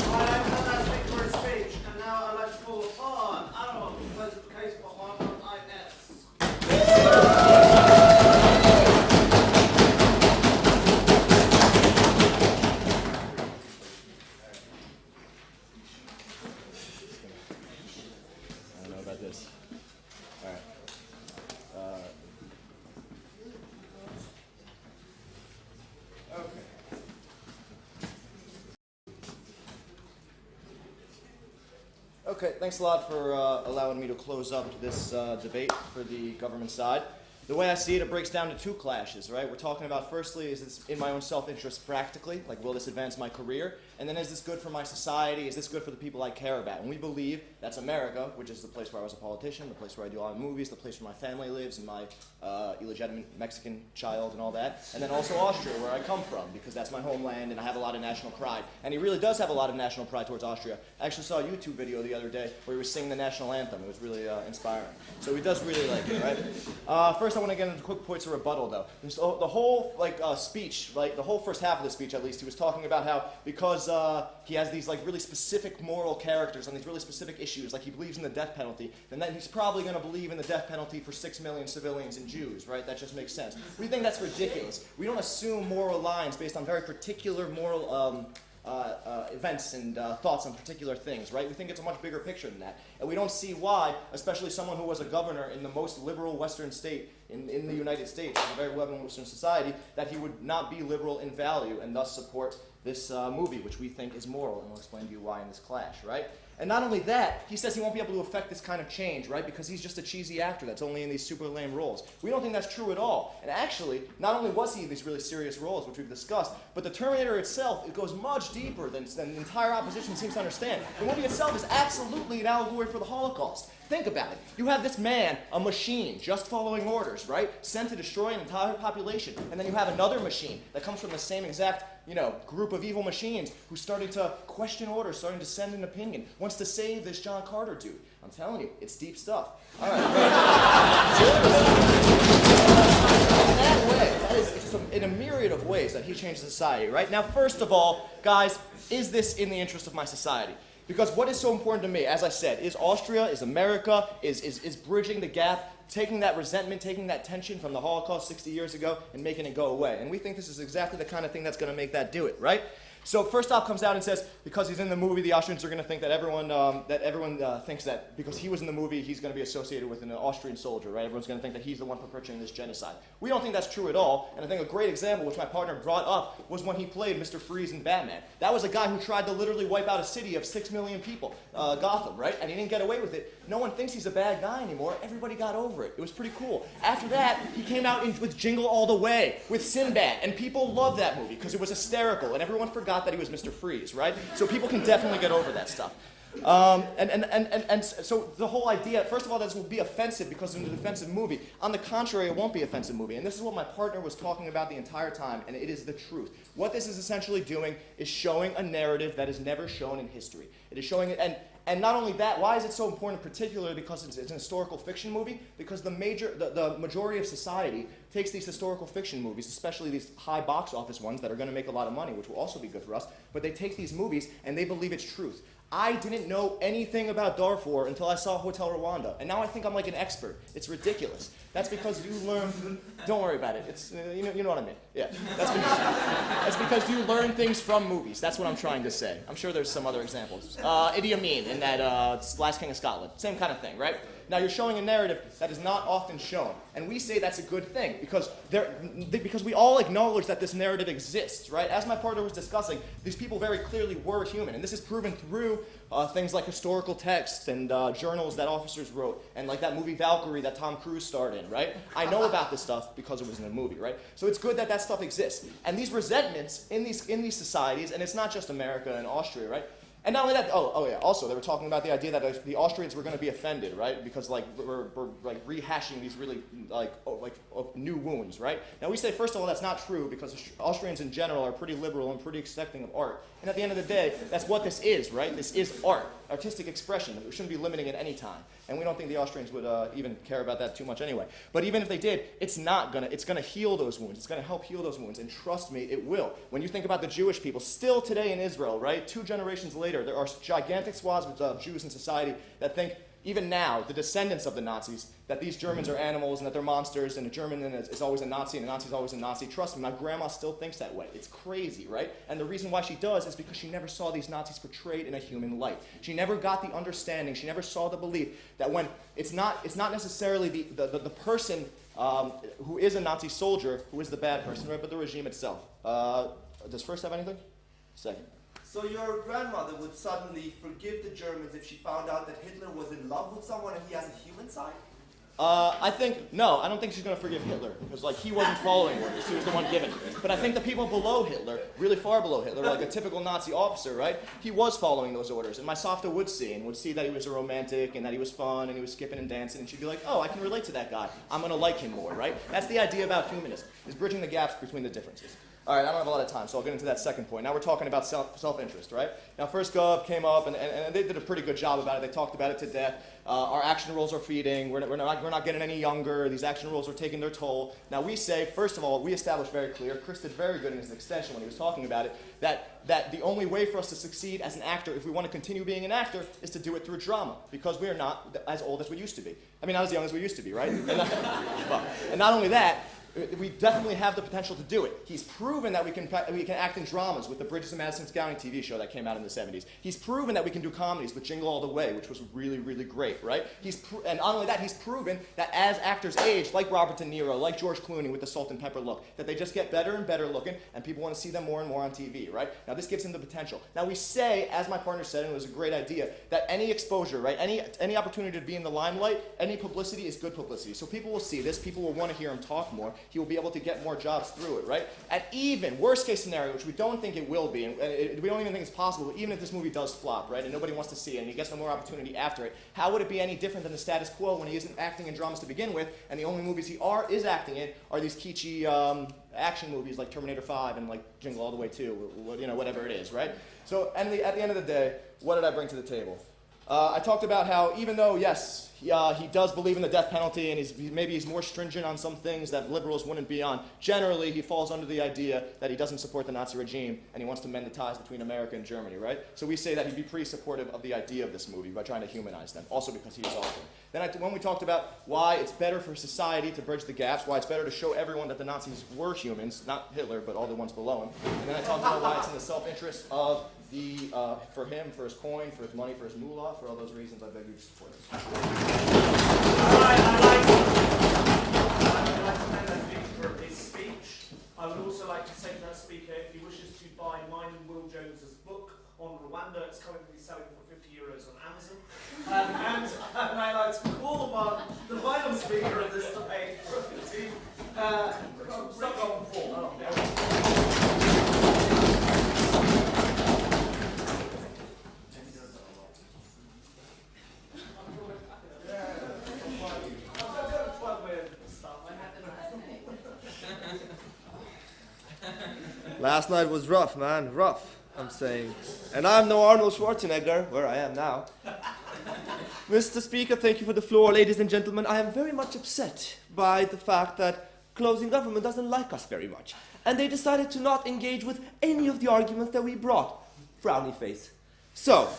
All right, now that's it for his speech, and now I'd like to call upon Arnold to close the case for RRIS. I don't know about this. All right. Okay, thanks a lot for allowing me to close up this debate for the government side. The way I see it, it breaks down to two clashes, right? We're talking about, firstly, is this in my own self-interest practically? Like, will this advance my career? And then, is this good for my society? Is this good for the people I care about? And we believe that's America, which is the place where I was a politician, the place where I do a lot of movies, the place where my family lives, and my illegitimate Mexican child and all that. And then also Austria, where I come from, because that's my homeland, and I have a lot of national pride. And he really does have a lot of national pride towards Austria. I actually saw a YouTube video the other day where he was singing the national anthem. It was really inspiring. So he does really like it, right? First, I want to get into quick points of rebuttal, though. The whole speech, like the whole first half of the speech, at least, he was talking about how because he has these really specific moral characters on these really specific issues, like he believes in the death penalty, then he's probably going to believe in the death penalty for 6 million civilians and Jews, right? That just makes sense. We think that's ridiculous. We don't assume moral lines based on very particular moral events and thoughts on particular things, right? We think it's a much bigger picture than that. And we don't see why, especially someone who was a governor in the most liberal Western state in the United States, in a very liberal Western society, that he would not be liberal in value and thus support this movie, which we think is moral, and we'll explain to you why in this clash, right? And not only that, he says he won't be able to affect this kind of change, right? Because he's just a cheesy actor that's only in these super lame roles. We don't think that's true at all. And actually, not only was he in these really serious roles, which we've discussed, but the Terminator itself, it goes much deeper than the entire opposition seems to understand. The movie itself is absolutely an allegory for the Holocaust. Think about it. You have this man, a machine, just following orders, right? Sent to destroy an entire population. And then you have another machine that comes from the same exact, group of evil machines who's starting to question orders, starting to send an opinion, wants to save this John Carter dude. I'm telling you, it's deep stuff. All right. In that way, that is just in a myriad of ways that he changed society, right? Now, first of all, guys, is this in the interest of my society? Because what is so important to me, as I said, is Austria, is America, is bridging the gap, taking that resentment, taking that tension from the Holocaust 60 years ago and making it go away. And we think this is exactly the kind of thing that's going to make that do it, right? So first off comes out and says, because he's in the movie, the Austrians are going to think that everyone thinks that because he was in the movie, he's going to be associated with an Austrian soldier, right? Everyone's going to think that he's the one perpetrating this genocide. We don't think that's true at all. And I think a great example, which my partner brought up, was when he played Mr. Freeze in Batman. That was a guy who tried to literally wipe out a city of 6 million people, Gotham, right? And he didn't get away with it. No one thinks he's a bad guy anymore. Everybody got over it. It was pretty cool. After that, he came out with Jingle All the Way, with Sinbad, and people loved that movie because it was hysterical, and everyone forgot that he was Mr. Freeze, right? So people can definitely get over that stuff. And so the whole idea, first of all, this will be offensive because it's an offensive movie. On the contrary, it won't be an offensive movie. And this is what my partner was talking about the entire time, and it is the truth. What this is essentially doing is showing a narrative that is never shown in history. It is showing it, and not only that, why is it so important, particularly because it's an historical fiction movie? Because the majority of society takes these historical fiction movies, especially these high box office ones that are going to make a lot of money, which will also be good for us, but they take these movies and they believe it's truth. I didn't know anything about Darfur until I saw Hotel Rwanda, and now I think I'm like an expert. It's ridiculous. That's because you learn. Don't worry about it. It's you know what I mean. Yeah. That's because you learn things from movies. That's what I'm trying to say. I'm sure there's some other examples. Idi Amin in that Last King of Scotland. Same kind of thing, right? Now you're showing a narrative that is not often shown, and we say that's a good thing because we all acknowledge that this narrative exists, right? As my partner was discussing, these people very clearly were human, and this is proven through things like historical texts and journals that officers wrote, and like that movie Valkyrie that Tom Cruise starred in, right? I know about this stuff because it was in a movie, right? So it's good that that stuff exists, and these resentments in these societies, and it's not just America and Austria, right? And not only that, oh yeah, also they were talking about the idea that the Austrians were going to be offended, right? Because like we're like rehashing these really new wounds, right? Now we say first of all that's not true because Austrians in general are pretty liberal and pretty accepting of art. And at the end of the day, that's what this is, right? This is art, artistic expression. We shouldn't be limiting it any time. And we don't think the Austrians would even care about that too much anyway. But even if they did, it's gonna heal those wounds. It's gonna help heal those wounds. And trust me, it will. When you think about the Jewish people, still today in Israel, right? 2 generations later, there are gigantic swaths of Jews in society that think, even now, the descendants of the Nazis, that these Germans are animals and that they're monsters and a German is always a Nazi and a Nazi is always a Nazi. Trust me, my grandma still thinks that way. It's crazy, right? And the reason why she does is because she never saw these Nazis portrayed in a human light. She never got the understanding, she never saw the belief that when it's not necessarily the person who is a Nazi soldier who is the bad person, right? But the regime itself. Does first have anything? Second. So your grandmother would suddenly forgive the Germans if she found out that Hitler was in love with someone and he has a human side? I don't think she's going to forgive Hitler, because like he wasn't following orders, he was the one giving. But I think the people below Hitler, really far below Hitler, like a typical Nazi officer, right? He was following those orders, and my Softa would see that he was a romantic, and that he was fun, and he was skipping and dancing, and she'd be like, oh, I can relate to that guy, I'm going to like him more, right? That's the idea about humanism, is bridging the gaps between the differences. All right, I don't have a lot of time, so I'll get into that second point. Now we're talking about self-interest, right? Now First Gov came up, and they did a pretty good job about it. They talked about it to death. Our action rules are feeding. We're not getting any younger. These action rules are taking their toll. Now we say, first of all, we established very clear, Chris did very good in his extension when he was talking about it, that the only way for us to succeed as an actor, if we want to continue being an actor, is to do it through drama, because we are not as old as we used to be. I mean, not as young as we used to be, right? And not only that, we definitely have the potential to do it. He's proven that we can act in dramas with the Bridges of Madison County TV show that came out in the 70s. He's proven that we can do comedies with Jingle All the Way, which was really, really great, right? And not only that, he's proven that as actors age, like Robert De Niro, like George Clooney with the salt and pepper look, that they just get better and better looking, and people want to see them more and more on TV, right? Now this gives him the potential. Now we say, as my partner said, and it was a great idea, that any exposure, right, any opportunity to be in the limelight, any publicity is good publicity. So people will see this, people will want to hear him talk more. He will be able to get more jobs through it, right? And even, worst case scenario, which we don't think it will be, and we don't even think it's possible, but even if this movie does flop, right, and nobody wants to see it, and he gets no more opportunity after it, how would it be any different than the status quo when he isn't acting in dramas to begin with, and the only movies he is acting in are these kitschy action movies like Terminator 5 and like Jingle All the Way 2, or whatever it is, right? So at the end of the day, what did I bring to the table? I talked about how even though, yes, he does believe in the death penalty and maybe he's more stringent on some things that liberals wouldn't be on, generally he falls under the idea that he doesn't support the Nazi regime and he wants to mend the ties between America and Germany, right? So we say that he'd be pretty supportive of the idea of this movie by trying to humanize them, also because he is Austrian. Then when we talked about why it's better for society to bridge the gaps, why it's better to show everyone that the Nazis were humans, not Hitler, but all the ones below him, and then I talked about why it's in the self-interest of for him, for his coin, for his money, for his moolah, for all those reasons, I beg you to support us. All right, I'd like to thank that speaker for his speech. I would also like to say to that speaker, if he wishes to buy mine and Will Jones's book on Rwanda, it's currently selling for €50 on Amazon. And I'd like to call upon the final speaker of this debate from Stockholm IV. Last night was rough, man, rough, I'm saying. And I'm no Arnold Schwarzenegger, where I am now. Mr. Speaker, thank you for the floor. Ladies and gentlemen, I am very much upset by the fact that closing government doesn't like us very much. And they decided to not engage with any of the arguments that we brought. Frowny face. So,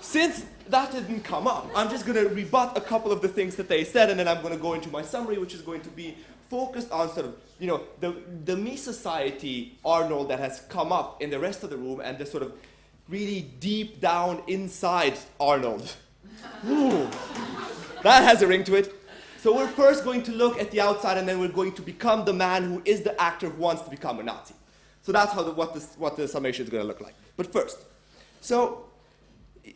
since that didn't come up, I'm just going to rebut a couple of the things that they said, and then I'm going to go into my summary, which is going to be focused on sort of, the me society Arnold that has come up in the rest of the room, and the sort of really deep down inside Arnold. Ooh, that has a ring to it. So we're first going to look at the outside, and then we're going to become the man who is the actor who wants to become a Nazi. So that's what the summation is going to look like. But first, so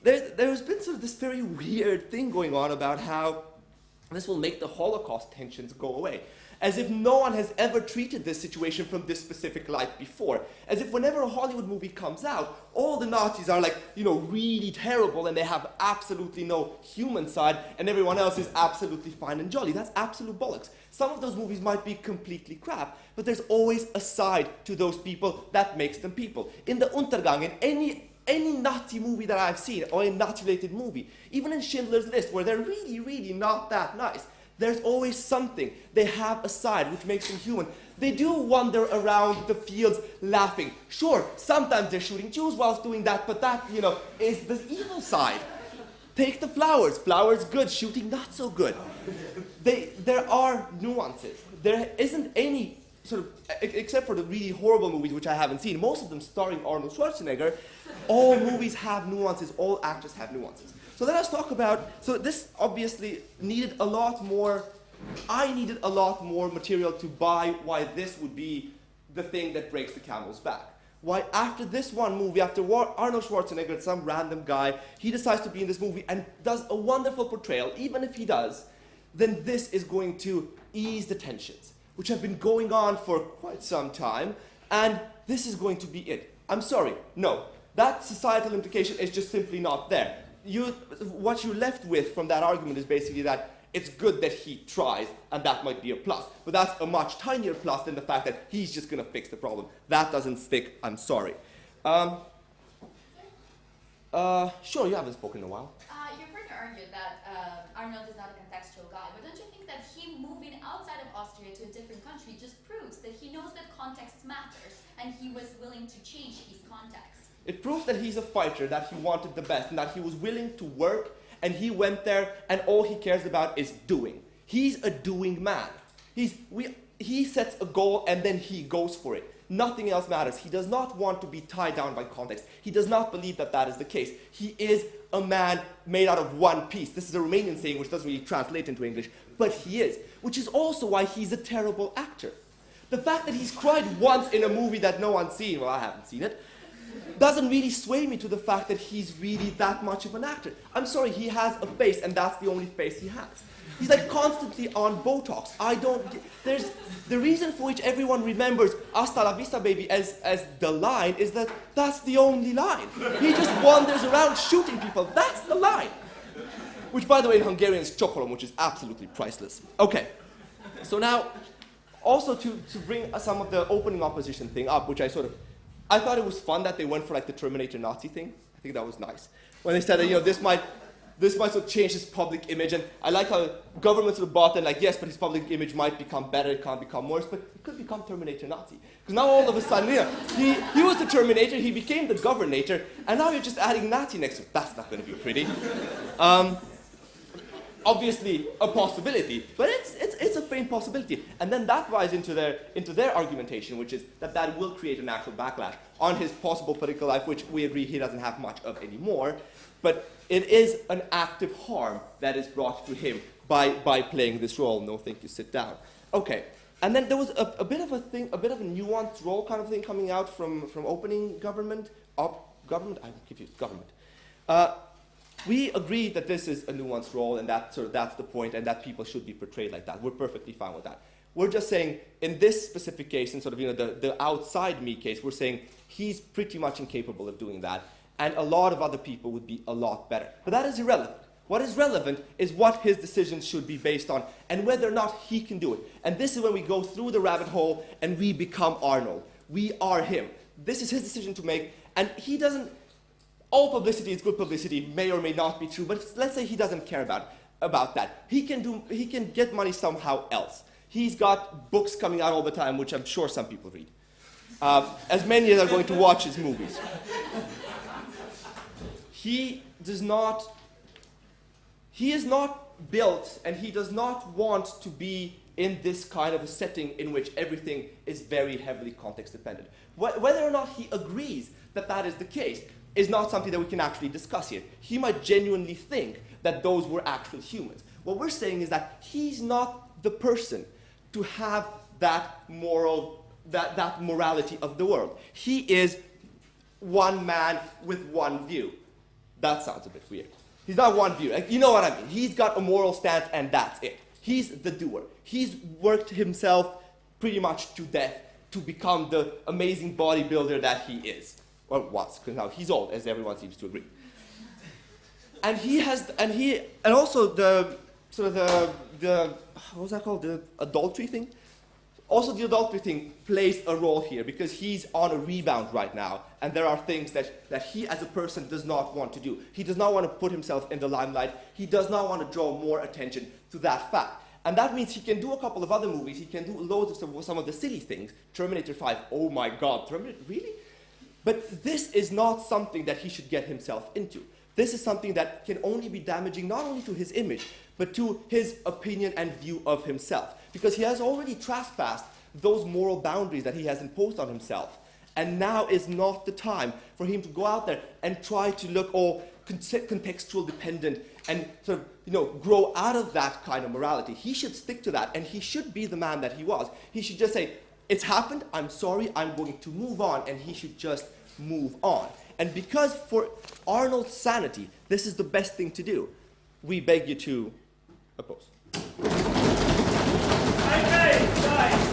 there's been sort of this very weird thing going on about how this will make the Holocaust tensions go away. As if no one has ever treated this situation from this specific light before. As if whenever a Hollywood movie comes out, all the Nazis are like, really terrible, and they have absolutely no human side, and everyone else is absolutely fine and jolly. That's absolute bollocks. Some of those movies might be completely crap, but there's always a side to those people that makes them people. In the Untergang, in any Nazi movie that I've seen, or a Nazi-related movie, even in Schindler's List, where they're really, really not that nice, there's always something. They have a side which makes them human. They do wander around the fields laughing. Sure, sometimes they're shooting Jews whilst doing that, but that, is the evil side. Take the flowers. Flowers good, shooting not so good. There are nuances. There isn't any sort of, except for the really horrible movies which I haven't seen, most of them starring Arnold Schwarzenegger, all movies have nuances, all actors have nuances. So let us talk about, so this obviously needed a lot more, I needed a lot more material to buy why this would be the thing that breaks the camel's back. Why after this one movie, after Arnold Schwarzenegger, some random guy, he decides to be in this movie and does a wonderful portrayal, even if he does, then this is going to ease the tensions, which have been going on for quite some time, and this is going to be it. I'm sorry, no. That societal implication is just simply not there. What you're left with from that argument is basically that it's good that he tries, and that might be a plus. But that's a much tinier plus than the fact that he's just going to fix the problem. That doesn't stick, I'm sorry. Sure, you haven't spoken in a while. Your partner argued that Arnold is not a contextual guy, but don't you think that him moving outside of Austria to a different country just proves that he knows that context matters, and he was willing to change his context? It proves that he's a fighter, that he wanted the best, and that he was willing to work, and he went there, and all he cares about is doing. He's a doing man. He sets a goal, and then he goes for it. Nothing else matters. He does not want to be tied down by context. He does not believe that that is the case. He is a man made out of one piece. This is a Romanian saying which doesn't really translate into English, but he is, which is also why he's a terrible actor. The fact that he's cried once in a movie that no one's seen, well, I haven't seen it, doesn't really sway me to the fact that he's really that much of an actor. I'm sorry, he has a face, and that's the only face he has. He's like constantly on Botox. There's the reason for which everyone remembers "Hasta la vista, baby" as the line is that that's the only line. He just wanders around shooting people. That's the line. Which, by the way, in Hungarian is Stockhom, which is absolutely priceless. Okay, so now, also to bring some of the opening opposition thing up, which I thought it was fun that they went for like the Terminator Nazi thing. I think that was nice. When they said that, this might sort of change his public image, and I like how governments sort of bought in, like, yes, but his public image might become better, it can't become worse, but it could become Terminator Nazi. Because now all of a sudden, he was the Terminator, he became the Governator, and now you're just adding Nazi next to it. That's not going to be pretty. Obviously a possibility, but it's a faint possibility. And then that rises into their argumentation, which is that will create an actual backlash on his possible political life, which we agree he doesn't have much of anymore. But it is an active harm that is brought to him by playing this role. No, thank you, sit down. Okay, and then there was a bit of a nuanced role kind of thing coming out from opening government. I'm confused, government. We agree that this is a nuanced role, and that's the point, and that people should be portrayed like that. We're perfectly fine with that. We're just saying, in this specific case, in the outside me case, we're saying he's pretty much incapable of doing that, and a lot of other people would be a lot better. But that is irrelevant. What is relevant is what his decisions should be based on, and whether or not he can do it. And this is when we go through the rabbit hole, and we become Arnold. We are him. This is his decision to make, and he doesn't. All publicity is good publicity, may or may not be true, but let's say he doesn't care about that. He can get money somehow else. He's got books coming out all the time, which I'm sure some people read. As many as are going to watch his movies. he is not built, and he does not want to be in this kind of a setting in which everything is very heavily context dependent. Whether or not he agrees that that is the case is not something that we can actually discuss here. He might genuinely think that those were actual humans. What we're saying is that he's not the person to have that morality of the world. He is one man with one view. That sounds a bit weird. He's not one view. Like, you know what I mean. He's got a moral stance, and that's it. He's the doer. He's worked himself pretty much to death to become the amazing bodybuilder that he is. Or was, because now he's old, as everyone seems to agree. And also the what was that called? The adultery thing? Also, the adultery thing plays a role here because he's on a rebound right now, and there are things that he as a person does not want to do. He does not want to put himself in the limelight. He does not want to draw more attention to that fact. And that means he can do a couple of other movies. He can do loads of some of the silly things. Terminator 5, oh my God, Terminator, really? But this is not something that he should get himself into. This is something that can only be damaging not only to his image, but to his opinion and view of himself. Because he has already trespassed those moral boundaries that he has imposed on himself. And now is not the time for him to go out there and try to look all contextual dependent and sort of, grow out of that kind of morality. He should stick to that, and he should be the man that he was. He should just say, it's happened, I'm sorry, I'm going to move on, and he should just move on. And because for Arnold's sanity, this is the best thing to do, we beg you to oppose. Okay, guys.